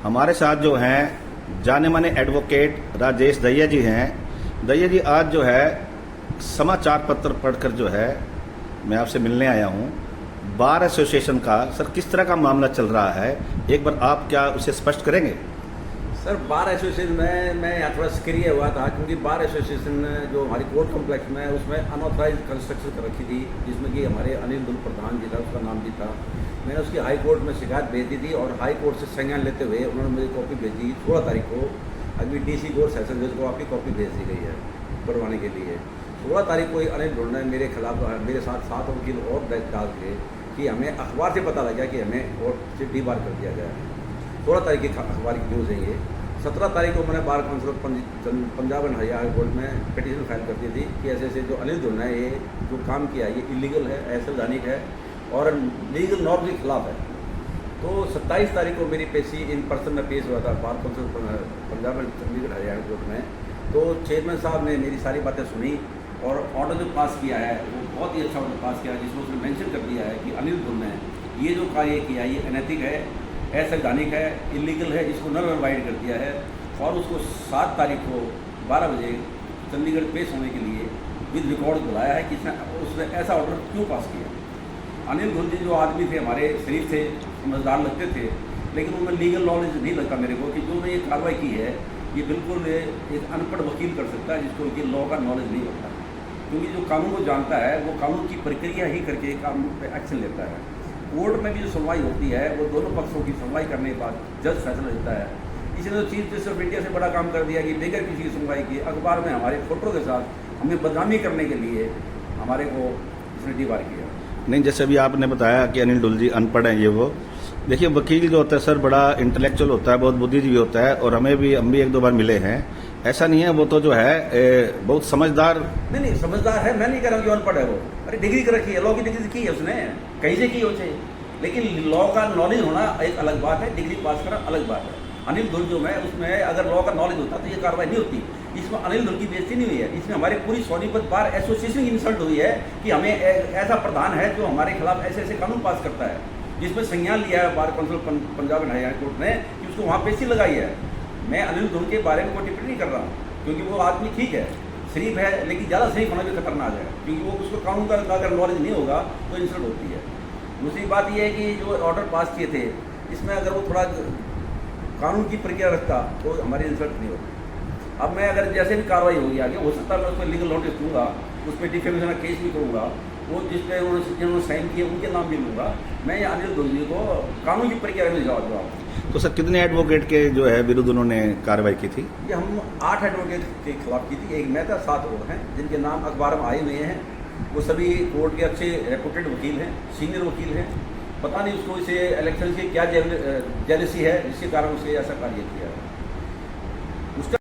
हमारे साथ जो हैं जाने माने एडवोकेट राजेश दहिया जी हैं। दहिया जी, आज जो है समाचार पत्र पढ़कर जो है मैं आपसे मिलने आया हूं बार एसोसिएशन का। सर, किस तरह का मामला चल रहा है, एक बार आप क्या उसे स्पष्ट करेंगे? सर, बार एसोसिएशन में मैं यहाँ थोड़ा सक्रिय हुआ था क्योंकि बार एसोसिएशन जो हमारी कोर्ट कॉम्प्लेक्स में उसमें अनऑथराइज कंस्ट्रक्शन कर रखी थी, जिसमें कि हमारे अनिल दुल प्रधान जी था, उसका नाम भी था। मैंने उसकी हाई कोर्ट में शिकायत भेज दी थी और हाई कोर्ट से संज्ञान लेते हुए उन्होंने मुझे कॉपी भेजी 16 तारीख को। अभी डीसी कोर्ट सेशन जज को आपकी कॉपी भेज दी गई है बढ़वाने के लिए। 16 तारीख को अनिल दुल ने मेरे खिलाफ मेरे साथ 7 वकील और डाल के कि हमें अखबार से पता लगा कि हमें कोर्ट से डी बार कर दिया गया है। 16 तारीख की अखबार की न्यूज़ है ये। 17 तारीख को मैंने bar council Punjab and Haryana court में पिटीशन फाइल कर दी थी कि ऐसे ऐसे जो अनिल दुल ने ये जो काम किया ये इलीगल है, असंवैधानिक है और लीगल नॉर्म के खिलाफ है। तो 27 तारीख को मेरी पेशी इन पर्सन में पेश हुआ था bar council Punjab and Chandigarh Haryana court में। तो चेयरमैन साहब ने मेरी सारी बातें सुनी और ऑर्डर जो पास किया है वो बहुत ही अच्छा ऑर्डर पास किया है, जिसमें उसने मेंशन कर दिया है कि अनिल दुल ने ये जो कार्य किया ये अनैतिक है, असंवैधानिक है, इलीगल है, जिसको नल एंड वाइड कर दिया है। और उसको 7 तारीख को 12 बजे चंडीगढ़ पेश होने के लिए विद रिकॉर्ड बुलाया है कि उसने ऐसा ऑर्डर क्यों पास किया। अनिल दुल जी जो आदमी थे हमारे शरीफ थे, समझदार लगते थे, लेकिन उनमें लीगल नॉलेज नहीं लगता मेरे को कि जो उन्होंने ये कार्रवाई की है ये बिल्कुल एक अनपढ़ वकील कर सकता है, जिसको कि लॉ का नॉलेज नहीं होता। क्योंकि जो कानून को जानता है वो कानून की प्रक्रिया ही करके कानून पर एक्शन लेता है। कोर्ट में भी जो सुनवाई होती है वो दोनों पक्षों की सुनवाई करने के बाद जज फैसला देता है। इसने तो चीफ जस्टिस ऑफ इंडिया से बड़ा काम कर दिया कि बगैर किसी की सुनवाई की अखबार में हमारे फोटो के साथ हमें बदनामी करने के लिए हमारे को इसने डीबार किया। नहीं, जैसे अभी आपने बताया कि अनिल दुल जी अनपढ़ हैं, ये वो देखिए वकील जो होता है सर बड़ा इंटेलेक्चुअल होता है, बहुत बुद्धिजीवी होता है और हम भी 1-2 बार मिले हैं। ऐसा नहीं है, वो तो जो है बहुत समझदार। नहीं, समझदार है, मैं नहीं कह रहा हूँ कि अनपढ़ है वो। अरे डिग्री कर रखी है, लॉ की डिग्री की है उसने, कहीं से की हो चाहिए, लेकिन लॉ का नॉलेज होना एक अलग बात है, डिग्री पास करना अलग बात है। अनिल दुल जो है उसमें अगर लॉ का नॉलेज होता तो ये कार्रवाई नहीं होती। इसमें अनिल दुल की बेइज्जती नहीं हुई है, इसमें हमारी पूरी सोनीपत बार एसोसिएशन की इंसल्ट हुई है कि हमें ऐसा प्रधान है जो हमारे खिलाफ ऐसे ऐसे कानून पास करता है, जिसमें संज्ञान लिया है bar council Punjab and Haryana court ने कि उसको वहाँ पेशी लगाई है। मैं अनिल दुल के बारे में कोई टिप्पणी नहीं कर रहा हूँ क्योंकि वो आदमी ठीक है, शरीफ है, लेकिन ज़्यादा शरीफ होना भी खतरनाक है क्योंकि वो उसको कानून का अगर नॉलेज नहीं होगा तो इंसल्ट होती है। दूसरी बात यह है कि जो ऑर्डर पास किए थे इसमें अगर वो थोड़ा कानून की प्रक्रिया रखता तो हमारी इंसल्ट नहीं होती। अब मैं अगर जैसे भी कार्रवाई होगी आगे हो सकता है मैं उस पर लीगल नोटिस दूंगा, उस पर डिफेमेशन का केस भी करूँगा, वो जिस पे जिन्होंने साइन किए उनके नाम भी लूँगा। मैं अनिल दुल जी को कानून की प्रक्रिया में जवाब दूँगा। तो सर कितने एडवोकेट के जो है विरुद्ध उन्होंने कार्रवाई की थी? ये हम 8 एडवोकेट के खिलाफ की थी, एक मैं था, 7 और हैं जिनके नाम अखबार में आए हुए हैं। वो सभी कोर्ट के अच्छे रेपुटेड वकील हैं, सीनियर वकील हैं। पता नहीं उसको इसे इलेक्शन से क्या जेलसी है जिसके कारण उसने ऐसा कार्य किया है। उसका